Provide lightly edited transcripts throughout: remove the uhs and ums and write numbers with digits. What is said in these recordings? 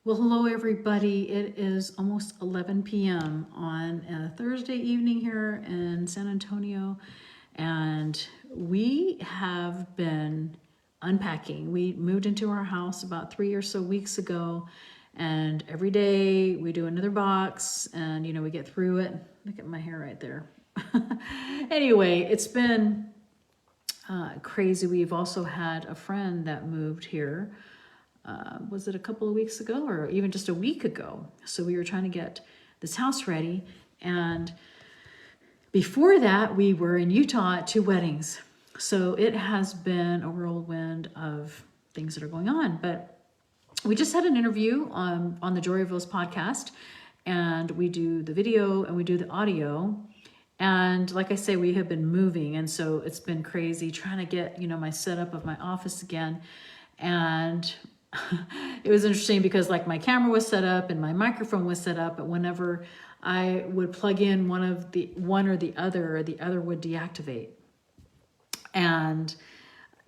Well, hello everybody. It is almost 11 p.m. on a Thursday evening here in San Antonio, and we have been unpacking. We moved into our house about 3 or so weeks ago, and every day we do another box, and we get through it. Look at my hair right there. Anyway, it's been crazy. We've also had a friend that moved here. Was it a couple of weeks ago or even just a week ago? So we were trying to get this house ready. And before that, we were in Utah at 2 weddings. So it has been a whirlwind of things that are going on. But we just had an interview on the Joy Reveals podcast, and we do the video and we do the audio. And like I say, we have been moving. And so it's been crazy trying to get, my setup of my office again. And it was interesting because like my camera was set up and my microphone was set up, but whenever I would plug in one or the other would deactivate. And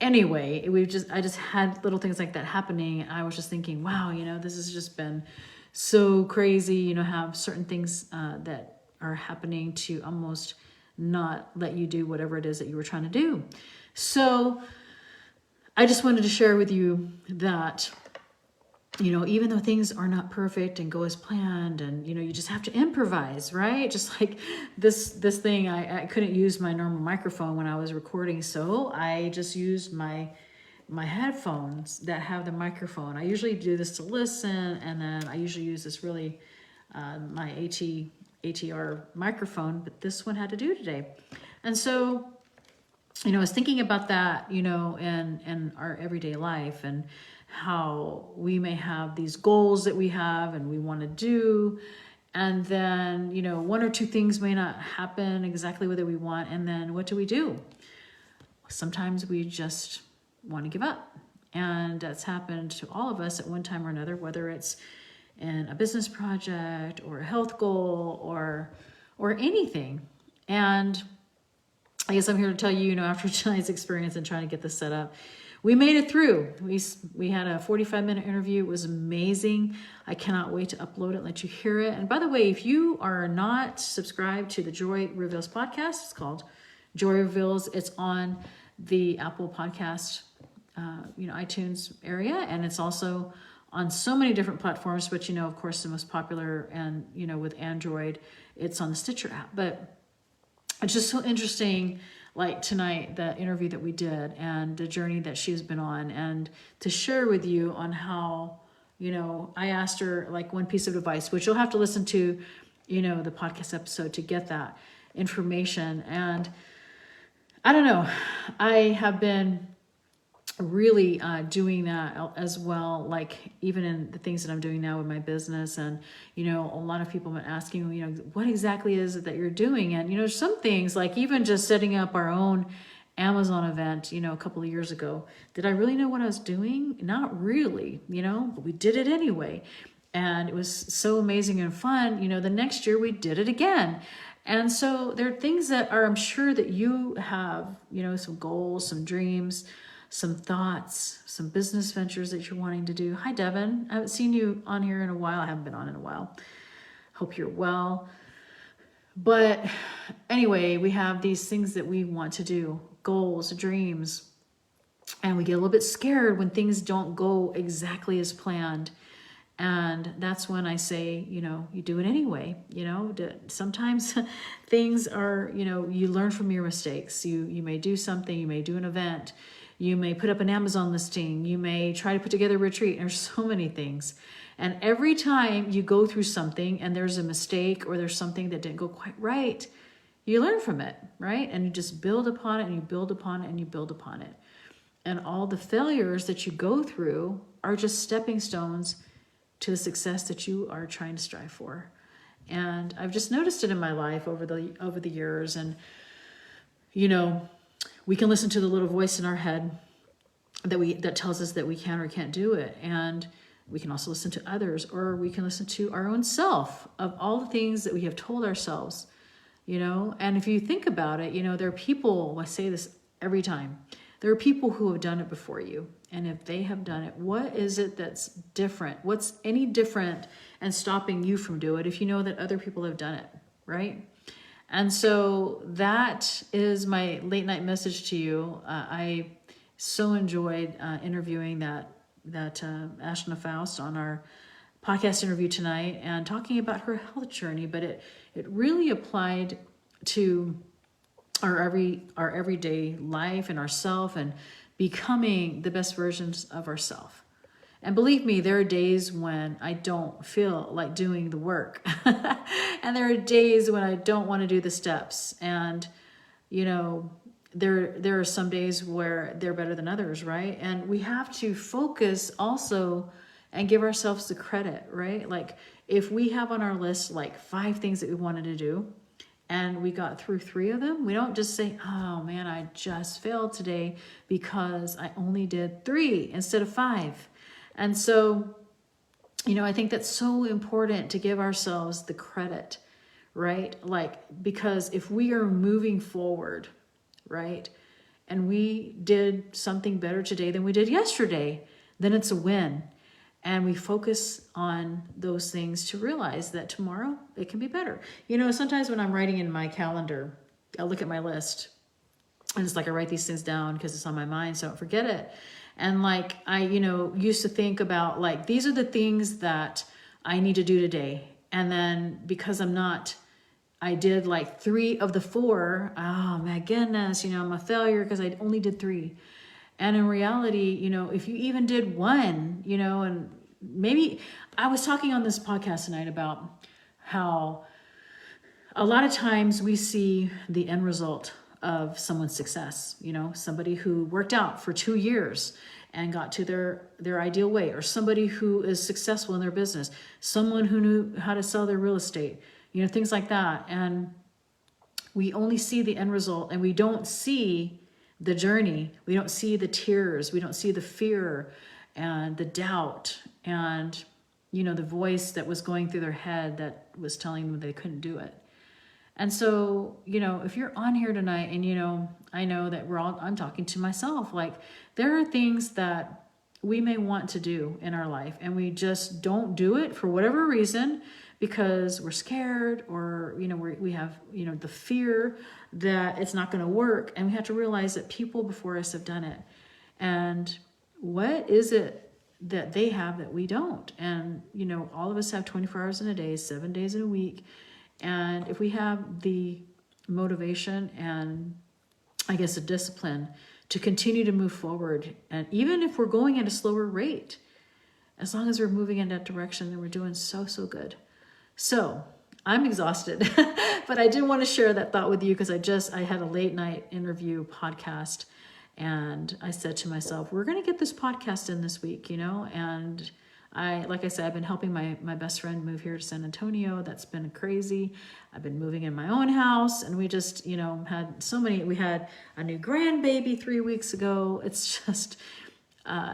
anyway, I just had little things like that happening. I was just thinking, wow, this has just been so crazy, have certain things that are happening to almost not let you do whatever it is that you were trying to do. So I just wanted to share with you that, even though things are not perfect and go as planned, and, you just have to improvise, right? Just like this thing, I couldn't use my normal microphone when I was recording. So I just used my headphones that have the microphone. I usually do this to listen. And then I usually use this really, my ATR microphone, but this one had to do today. And so, I was thinking about that, in our everyday life, and how we may have these goals that we have and we want to do. And then, one or two things may not happen exactly what we want. And then what do? Sometimes we just want to give up. And that's happened to all of us at one time or another, whether it's in a business project or a health goal or anything. And I guess I'm here to tell you, after tonight's experience and trying to get this set up, we made it through. We had a 45-minute interview. It was amazing. I cannot wait to upload it and let you hear it. And by the way, if you are not subscribed to the Joy Reveals podcast, it's called Joy Reveals. It's on the Apple Podcast, iTunes area, and it's also on so many different platforms. But of course, the most popular, and with Android, it's on the Stitcher app. But it's just so interesting, like tonight, the interview that we did and the journey that she's been on, and to share with you on how, I asked her like one piece of advice, which you'll have to listen to, the podcast episode to get that information. And I don't know, I have been really doing that as well, like even in the things that I'm doing now with my business. And a lot of people have been asking, what exactly is it that you're doing? And some things, like even just setting up our own Amazon event, a couple of years ago, did I really know what I was doing? Not really, but we did it anyway, and it was so amazing and fun. The next year we did it again. And so there are things that I'm sure that you have, some goals, some dreams, some thoughts, some business ventures that you're wanting to do. Hi, Devin. I haven't seen you on here in a while. I haven't been on in a while. Hope you're well. But anyway, we have these things that we want to do, goals, dreams, and we get a little bit scared when things don't go exactly as planned. And that's when I say, you do it anyway. Sometimes things are, you learn from your mistakes. You may do something, you may do an event, you may put up an Amazon listing, you may try to put together a retreat. There's so many things. And every time you go through something and there's a mistake or there's something that didn't go quite right, you learn from it, right? And you just build upon it and you build upon it and you build upon it. And all the failures that you go through are just stepping stones to the success that you are trying to strive for. And I've just noticed it in my life over the years. And, we can listen to the little voice in our head that tells us that we can or can't do it. And we can also listen to others, or we can listen to our own self of all the things that we have told ourselves, And if you think about it, there are people, I say this every time, there are people who have done it before you. And if they have done it, what is it that's different? What's any different and stopping you from doing it if you know that other people have done it, right? And so that is my late night message to you. I so enjoyed interviewing that Ashna Faust on our podcast interview tonight and talking about her health journey, but it really applied to our everyday life and ourself and becoming the best versions of ourselves. And believe me, there are days when I don't feel like doing the work. And there are days when I don't want to do the steps. And, you know, there are some days where they're better than others, right? And we have to focus also and give ourselves the credit, right? Like if we have on our list like 5 things that we wanted to do and we got through 3 of them, we don't just say, oh man, I just failed today because I only did 3 instead of 5. And so, you know, I think that's so important to give ourselves the credit, right? Like, because if we are moving forward, right, and we did something better today than we did yesterday, then it's a win. And we focus on those things to realize that tomorrow it can be better. You know, sometimes when I'm writing in my calendar, I look at my list and it's like I write these things down because it's on my mind so I don't forget it. And like I, you know, used to think about like, these are the things that I need to do today. And then because I did like 3 of the 4. Oh my goodness, you know, I'm a failure because I only did 3. And in reality, you know, if you even did 1, you know, and maybe I was talking on this podcast tonight about how a lot of times we see the end result of someone's success, you know, somebody who worked out for 2 years and got to their ideal weight, or somebody who is successful in their business, someone who knew how to sell their real estate, you know, things like that. And we only see the end result and we don't see the journey. We don't see the tears. We don't see the fear and the doubt and, you know, the voice that was going through their head that was telling them they couldn't do it. And so, you know, if you're on here tonight and, you know, I know that I'm talking to myself, like there are things that we may want to do in our life and we just don't do it for whatever reason, because we're scared or, you know, we have, you know, the fear that it's not going to work. And we have to realize that people before us have done it. And what is it that they have that we don't? And, you know, all of us have 24 hours in a day, 7 days in a week. And if we have the motivation and I guess the discipline to continue to move forward, and even if we're going at a slower rate, as long as we're moving in that direction, then we're doing so good. So I'm exhausted, but I did want to share that thought with you because I had a late night interview podcast and I said to myself, we're going to get this podcast in this week, you know, and like I said, I've been helping my best friend move here to San Antonio. That's been crazy. I've been moving in my own house and we just, you know, we had a new grandbaby 3 weeks ago. It's just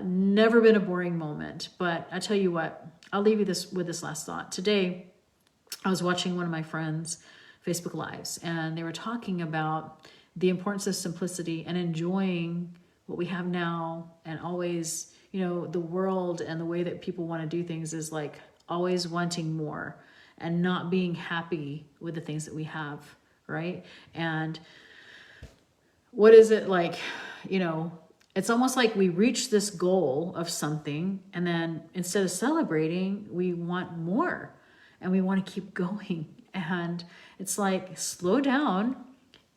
never been a boring moment, but I tell you what, I'll leave you with this last thought. Today, I was watching one of my friends' Facebook Lives and they were talking about the importance of simplicity and enjoying what we have now and always, you know, the world and the way that people want to do things is like always wanting more and not being happy with the things that we have, right? And what is it like, you know, it's almost like we reach this goal of something and then instead of celebrating, we want more and we want to keep going. And it's like, slow down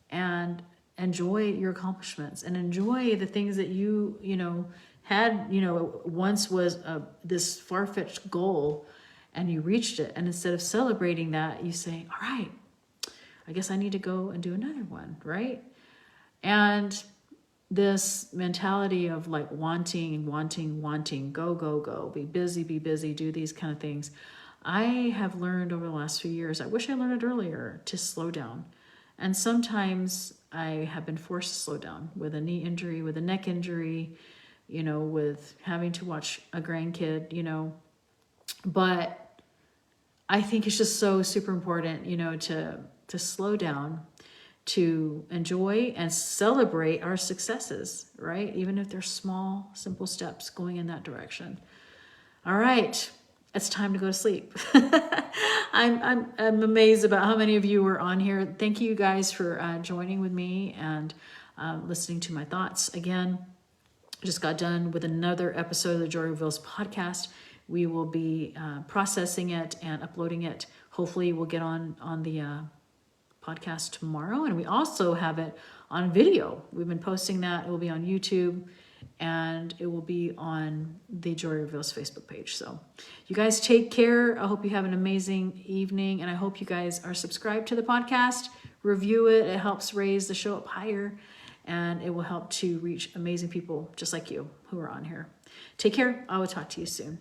and enjoy your accomplishments and enjoy the things that you know, had, you know, once was this far-fetched goal and you reached it. And instead of celebrating that, you say, all right, I guess I need to go and do another one, right? And this mentality of like wanting, go, be busy, do these kind of things. I have learned over the last few years, I wish I learned it earlier, to slow down. And sometimes I have been forced to slow down with a knee injury, with a neck injury, you know, with having to watch a grandkid, you know, but I think it's just so super important, you know, to slow down, to enjoy and celebrate our successes, right? Even if they're small, simple steps going in that direction. All right, it's time to go to sleep. I'm amazed about how many of you were on here. Thank you guys for joining with me and listening to my thoughts. Again, I just got done with another episode of the Joy Reveals podcast. We will be processing it and uploading it. Hopefully we'll get on the podcast tomorrow. And we also have it on video. We've been posting that. It will be on YouTube and it will be on the Joy Reveals Facebook page. So you guys take care. I hope you have an amazing evening. And I hope you guys are subscribed to the podcast. Review it. It helps raise the show up higher. And it will help to reach amazing people just like you who are on here. Take care. I will talk to you soon.